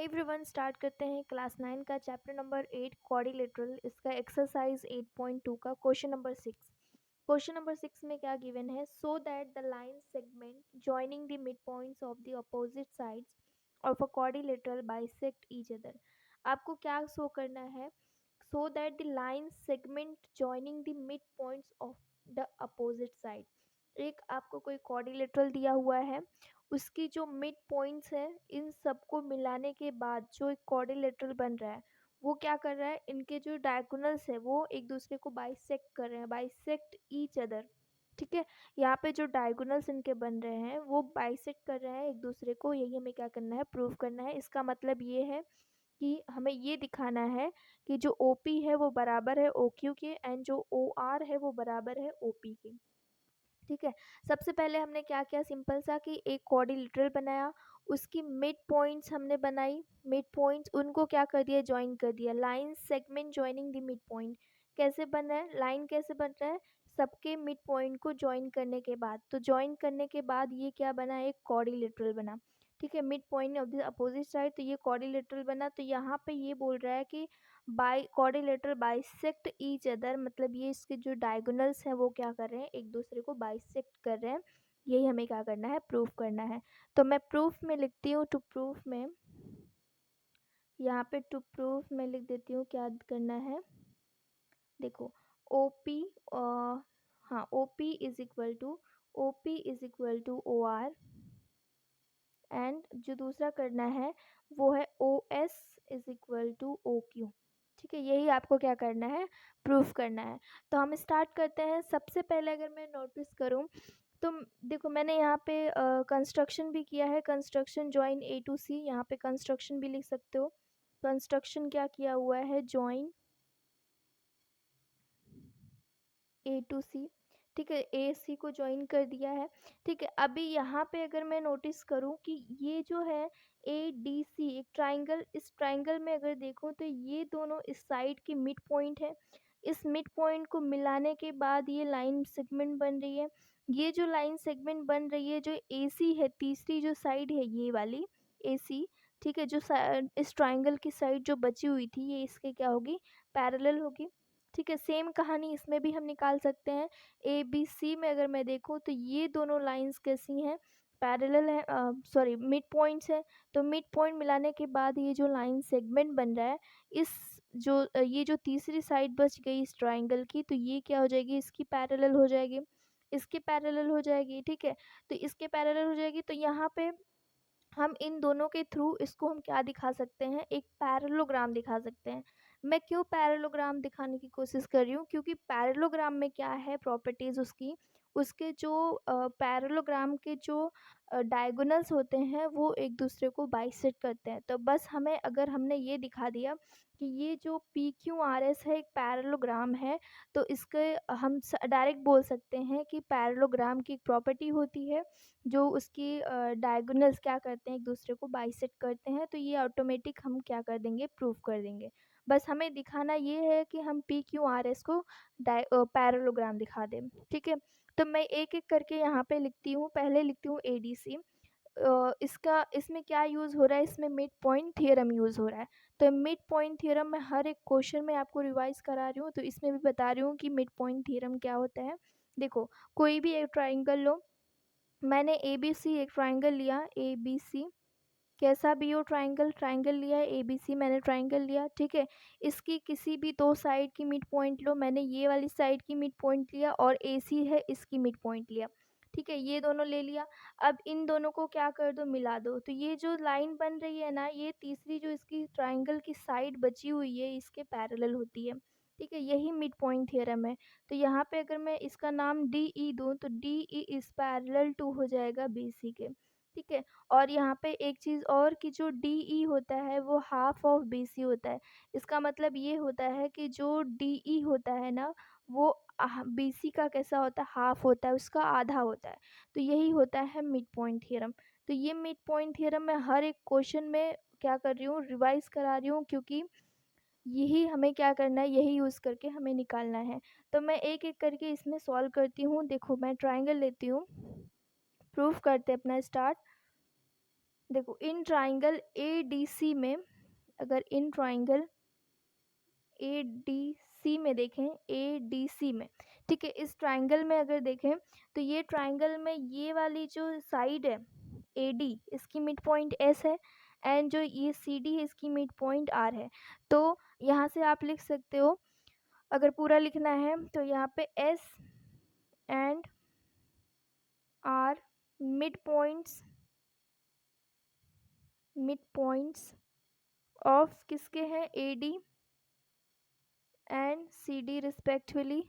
Everyone, start करते हैं class 9 का चैप्टर नंबर 8 क्वाड्रिलेटरल। इसका एक्सरसाइज 8.2 का क्वेश्चन नंबर 6। क्वेश्चन नंबर 6 में क्या गिवन है? So that the line segment joining the mid points of the opposite sides of a quadrilateral bisect each other. आपको क्या शो करना है? So that the line segment joining the mid points of the opposite side. एक आपको कोई quadrilateral दिया हुआ है, उसकी जो मिड पॉइंट्स है इन सबको मिलाने के बाद जो एक क्वाड्रिलेटरल बन रहा है वो क्या कर रहा है, इनके जो डायगोनल्स है वो एक दूसरे को बाइसेक्ट कर रहे हैं, बाइसेक्ट ईच अदर। ठीक है, यहाँ पे जो डायगोनल्स इनके बन रहे हैं वो बाइसेक्ट कर रहे हैं एक दूसरे को। यही हमें क्या करना है, प्रूव करना है। इसका मतलब ये है कि हमें ये दिखाना है कि जो ओ पी है वो बराबर है ओ क्यू के, एंड जो ओ आर है वो बराबर है ओ पी के। ठीक है, सबसे पहले हमने क्या किया, सिंपल सा कि एक क्वाड्रिलेटरल बनाया, उसकी मिड पॉइंट्स हमने बनाई, मिड पॉइंट्स उनको क्या कर दिया, ज्वाइन कर दिया। Line segment joining the mid point कैसे बन रहा है, लाइन कैसे बन रहा है, सबके मिड पॉइंट को ज्वाइन करने के बाद। तो ज्वाइन करने के बाद ये क्या बना, एक क्वाड्रिलेटरल बना। ठीक है, mid point of the opposite side, तो ये क्वाड्रिलेटरल बना। तो यहाँ पे ये बोल रहा है कि by quadrilateral bisect each other, मतलब ये इसके जो डायगोनल्स हैं वो क्या कर रहे हैं, एक दूसरे को बाइसेक्ट कर रहे हैं। यही हमें क्या करना है, प्रूफ करना है। तो मैं प्रूफ में लिखती हूँ, टू प्रूफ में, यहाँ पे टू प्रूफ में लिख देती हूँ क्या करना है। देखो, ओ पी, हाँ, O P is equal to O R, and जो दूसरा करना है वो है O S is equal to O Q. ठीक है, यही आपको क्या करना है, प्रूफ करना है। तो हम स्टार्ट करते हैं। सबसे पहले अगर मैं नोटिस करूं तो देखो, मैंने यहाँ पे कंस्ट्रक्शन भी किया है, कंस्ट्रक्शन जॉइन ए टू सी, यहाँ पे कंस्ट्रक्शन भी लिख सकते हो। कंस्ट्रक्शन क्या किया हुआ है, जॉइन ए टू सी। ठीक है, ए सी को ज्वाइन कर दिया है। ठीक है, अभी यहाँ पे अगर मैं नोटिस करूँ कि ये जो है ए डी सी एक ट्राइंगल, इस ट्राइंगल में अगर देखूँ तो ये दोनों इस साइड की मिड पॉइंट है। इस मिड पॉइंट को मिलाने के बाद ये लाइन सेगमेंट बन रही है। ये जो लाइन सेगमेंट बन रही है, जो ए सी है, तीसरी जो साइड है ये वाली ए सी। ठीक है, जो इस ट्राइंगल की साइड जो बची हुई थी ये इसके क्या होगी, पैरेलल होगी। ठीक है, सेम कहानी इसमें भी हम निकाल सकते हैं। ए बी सी में अगर मैं देखूँ तो ये दोनों लाइंस कैसी हैं, पैरेलल है, सॉरी मिड पॉइंट्स है। तो मिड पॉइंट मिलाने के बाद ये जो लाइन सेगमेंट बन रहा है, इस जो ये जो तीसरी साइड बच गई इस ट्राइंगल की, तो ये क्या हो जाएगी, इसकी पैरेलल हो जाएगी, इसकी पैरेलल हो जाएगी। ठीक है, तो इसके पैरेलल हो जाएगी। तो यहाँ पे हम इन दोनों के थ्रू इसको हम क्या दिखा सकते हैं, एक पैरेललोग्राम दिखा सकते हैं। मैं क्यों पैरेललोग्राम दिखाने की कोशिश कर रही हूँ, क्योंकि पैरेललोग्राम में क्या है प्रॉपर्टीज़ उसकी, उसके जो पैरेललोग्राम के जो डायगोनल्स होते हैं वो एक दूसरे को बाइसेक्ट करते हैं। तो बस हमें, अगर हमने ये दिखा दिया कि ये जो पी क्यू आर एस है एक पैरेललोग्राम है, तो इसके हम डायरेक्ट बोल सकते हैं कि पैरेललोग्राम की एक प्रॉपर्टी होती है जो उसकी डायगोनल्स क्या करते हैं, एक दूसरे को बाइसेक्ट करते हैं। तो ये ऑटोमेटिक हम क्या कर देंगे, प्रूफ कर देंगे। बस हमें दिखाना ये है कि हम पी क्यू आर एस को पैरेललोग्राम दिखा दें। ठीक है, तो मैं एक एक करके यहाँ पे लिखती हूँ। पहले लिखती हूँ ए डी सी। इसका, इसमें क्या यूज़ हो रहा है, इसमें मिड पॉइंट थियरम यूज़ हो रहा है। तो मिड पॉइंट थियरम मैं हर एक क्वेश्चन में आपको रिवाइज करा रही हूँ, तो इसमें भी बता रही हूँ कि मिड पॉइंट थियरम क्या होता है। देखो, कोई भी एक ट्राइंगल लो, मैंने ए बी सी एक ट्राइंगल लिया, ए बी सी, कैसा भी हो ट्राइंगल, ट्राइंगल लिया है ए बी सी, मैंने ट्राइंगल लिया। ठीक है, इसकी किसी भी दो साइड की मिड पॉइंट लो, मैंने ये वाली साइड की मिड पॉइंट लिया और ए सी है इसकी मिड पॉइंट लिया। ठीक है, ये दोनों ले लिया। अब इन दोनों को क्या कर दो, मिला दो। तो ये जो लाइन बन रही है ना, ये तीसरी जो इसकी ट्राइंगल की साइड बची हुई है इसके पैरेलल होती है। ठीक है, यही मिड पॉइंट थियरम है। तो यहाँ पे अगर मैं इसका नाम डी ई दूँ तो D E is parallel to हो जाएगा बी सी के। ठीक है, और यहाँ पे एक चीज़ और कि जो डी ई होता है वो हाफ ऑफ बी सी होता है। इसका मतलब ये होता है कि जो डी ई होता है ना, वो बी सी का कैसा होता है, हाफ होता है, उसका आधा होता है। तो यही होता है मिड पॉइंट थियरम। तो ये मिड पॉइंट थियरम मैं हर एक क्वेश्चन में क्या कर रही हूँ, रिवाइज करा रही हूँ, क्योंकि यही हमें क्या करना है, यही यूज़ करके हमें निकालना है। तो मैं एक एक करके इसमें सॉल्व करती हूँ। देखो, मैं ट्राइंगल लेती हूँ, प्रूफ करते हैं अपना, स्टार्ट। देखो in triangle A D C में, अगर in triangle A D C में देखें, ए डी सी में, ठीक है, इस ट्राइंगल में अगर देखें तो ये ट्राइंगल में ये वाली जो साइड है ए डी, इसकी मिड पॉइंट एस है, एंड जो ये सी डी है इसकी मिड पॉइंट आर है। तो यहाँ से आप लिख सकते हो, अगर पूरा लिखना है तो यहाँ पे S and R midpoints of किसके हैं, A D and C D respectively,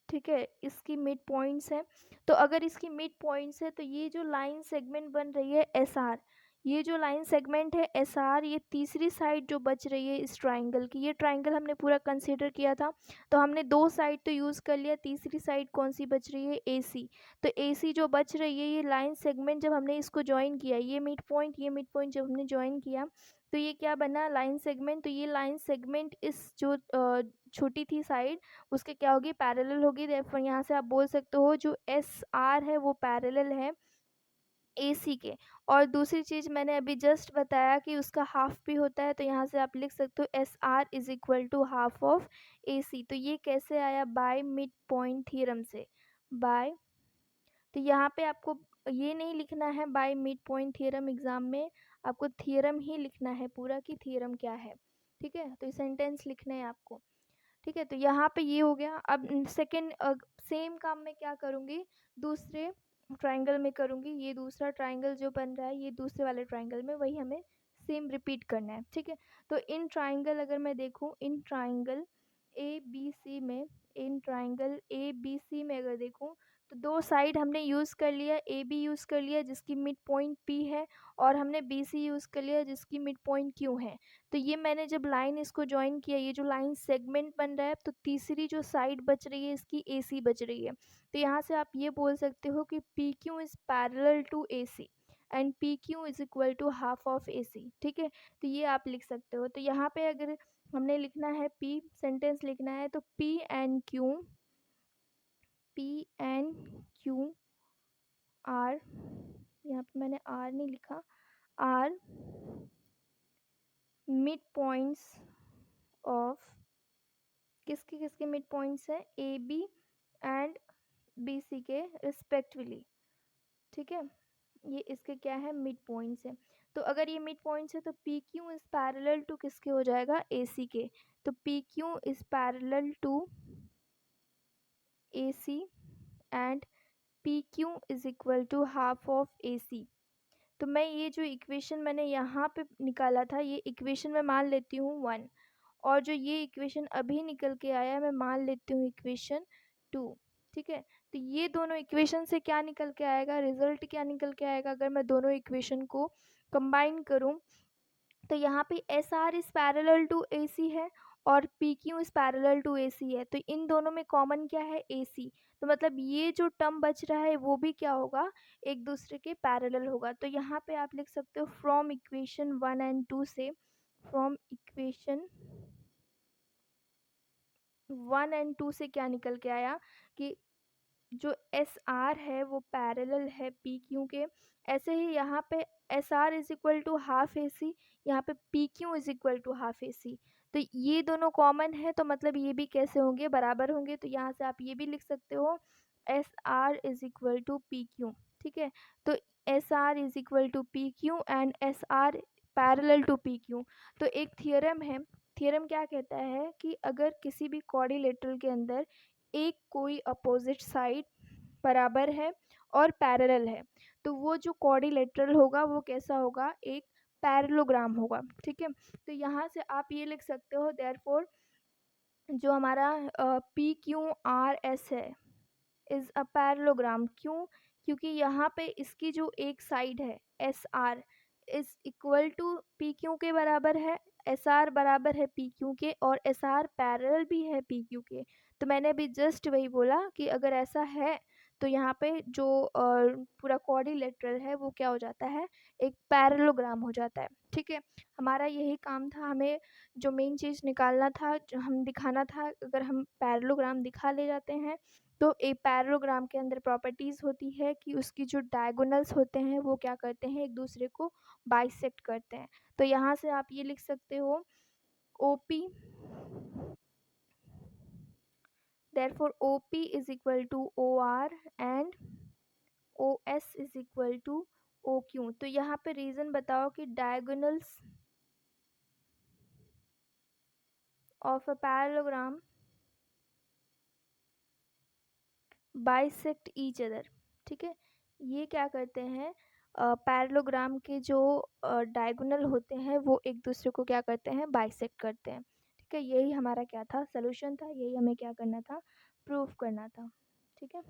ठीक है, इसकी मिड पॉइंट्स हैं। तो अगर इसकी मिड पॉइंट्स है तो ये जो लाइन सेगमेंट बन रही है एस आर, ये जो लाइन सेगमेंट है एस आर, ये तीसरी साइड जो बच रही है इस ट्राइंगल की, ये ट्राइंगल हमने पूरा कंसीडर किया था, तो हमने 2 साइड तो यूज़ कर लिया, तीसरी साइड कौन सी बच रही है, ए सी। तो ए सी जो बच रही है, ये लाइन सेगमेंट जब हमने इसको ज्वाइन किया, ये मिड पॉइंट जब हमने ज्वाइन किया तो ये क्या बना, लाइन सेगमेंट। तो ये लाइन सेगमेंट इस जो छोटी थी साइड, उसके क्या होगी, पैरेलल होगी। देयरफॉर यहाँ से आप बोल सकते हो जो एस आर है वो पैरेलल है ए सी के। और दूसरी चीज़ मैंने अभी जस्ट बताया कि उसका हाफ भी होता है, तो यहाँ से आप लिख सकते हो S R is equal to half of A C. तो ये कैसे आया, बाय मिड पॉइंट थ्योरम से, बाय। तो यहाँ पे आपको ये नहीं लिखना है by mid point theorem, exam में आपको थ्योरम ही लिखना है पूरा कि थ्योरम क्या है, ठीक है। तो ये सेंटेंस लिखना है आपको, ठीक है। तो यहाँ पे ये हो गया। अब सेकंड सेम काम मैं क्या करूँगी, दूसरे ट्राइंगल में करूँगी। ये दूसरा ट्राइंगल जो बन रहा है ये दूसरे वाले ट्राइंगल में वही हमें सेम रिपीट करना है, ठीक है। तो इन ट्राइंगल अगर मैं देखूँ, in triangle A B C में, in triangle A B C में अगर देखूँ तो 2 साइड हमने यूज़ कर लिया, ए बी यूज़ कर लिया जिसकी मिड पॉइंट पी है, और हमने बी सी यूज़ कर लिया जिसकी मिड पॉइंट क्यू है। तो ये मैंने जब लाइन इसको ज्वाइन किया, ये जो लाइन सेगमेंट बन रहा है, तो तीसरी जो साइड बच रही है इसकी ए सी बच रही है। तो यहाँ से आप ये बोल सकते हो कि P Q is parallel to A C and P Q is equal to half of A C, ठीक है। तो ये आप लिख सकते हो। तो यहाँ पे अगर हमने लिखना है पी, सेंटेंस लिखना है तो पी एंड क्यू आर, यहाँ पे मैंने आर नहीं लिखा, आर मिड पॉइंट्स ऑफ किसके किसके मिड पॉइंट्स हैं, A B and B C के रिस्पेक्टिवली, ठीक है। ये इसके क्या है, मिड पॉइंट्स है। तो अगर ये मिड पॉइंट्स है तो P Q is parallel to किसके हो जाएगा, ए सी के। तो P Q is parallel to A C and P Q is equal to half of A C. तो मैं ये जो इक्वेशन मैंने यहाँ पे निकाला था, ये इक्वेशन मैं मान लेती हूँ 1, और जो ये इक्वेशन अभी निकल के आया मैं मान लेती हूँ इक्वेशन 2, ठीक है। तो ये दोनों इक्वेशन से क्या निकल के आएगा, रिजल्ट क्या निकल के आएगा, अगर मैं दोनों इक्वेशन को कंबाइन करूँ तो यहाँ पे S R is parallel to A C है और P Q is parallel to A C है। तो इन दोनों में कॉमन क्या है, ए सी। तो मतलब ये जो टर्म बच रहा है वो भी क्या होगा, एक दूसरे के पैरेलल होगा। तो यहाँ पे आप लिख सकते हो फ्रॉम इक्वेशन 1 एंड 2 से, फ्रॉम इक्वेशन 1 एंड 2 से क्या निकल के आया कि जो एस आर है वो पैरेलल है पी क्यू के। ऐसे ही यहाँ पे S R is equal to half A C, यहाँ पे P Q is equal to half A C. तो ये दोनों कॉमन है तो मतलब ये भी कैसे होंगे, बराबर होंगे। तो यहाँ से आप ये भी लिख सकते हो S R is equal to P Q, ठीक है। तो S R is equal to P Q and S R parallel to P Q. तो एक थियरम है, थियरम क्या कहता है कि अगर किसी भी क्वाड्रिलेटरल के अंदर एक कोई अपोजिट साइड बराबर है और पैरेलल है तो वो जो क्वाड्रिलेटरल होगा वो कैसा होगा, एक पैरेललोग्राम होगा, ठीक है। तो यहाँ से आप ये लिख सकते हो देयरफॉर जो हमारा पी क्यू आर एस है इज़ अ पैरेललोग्राम। क्यों, क्योंकि यहाँ पे इसकी जो एक साइड है S R is equal to P Q के बराबर है, एस आर बराबर है पी क्यू के, और एस आर पैरेलल भी है पी क्यू के। तो मैंने अभी जस्ट वही बोला कि अगर ऐसा है तो यहाँ पे जो पूरा क्वाड्रिलेटरल है वो क्या हो जाता है, एक पैरेललोग्राम हो जाता है, ठीक है। हमारा यही काम था, हमें जो मेन चीज़ निकालना था, जो हम दिखाना था, अगर हम पैरेललोग्राम दिखा ले जाते हैं तो एक पैरेललोग्राम के अंदर प्रॉपर्टीज़ होती है कि उसकी जो डायगोनल्स होते हैं वो क्या करते हैं, एक दूसरे को बाइसेक्ट करते हैं। तो यहाँ से आप ये लिख सकते हो OP, therefore OP is equal to OR and OS is equal to OQ। तो यहाँ पे रीज़न बताओ कि diagonals of a parallelogram bisect each other. ठीक है, ये क्या करते हैं, पैरेललोग्राम के जो डायगोनल होते हैं वो एक दूसरे को क्या करते हैं, बाइसेक्ट करते हैं। ठीक है, यही हमारा क्या था, सोल्यूशन था, यही हमें क्या करना था, प्रूफ करना था। ठीक है।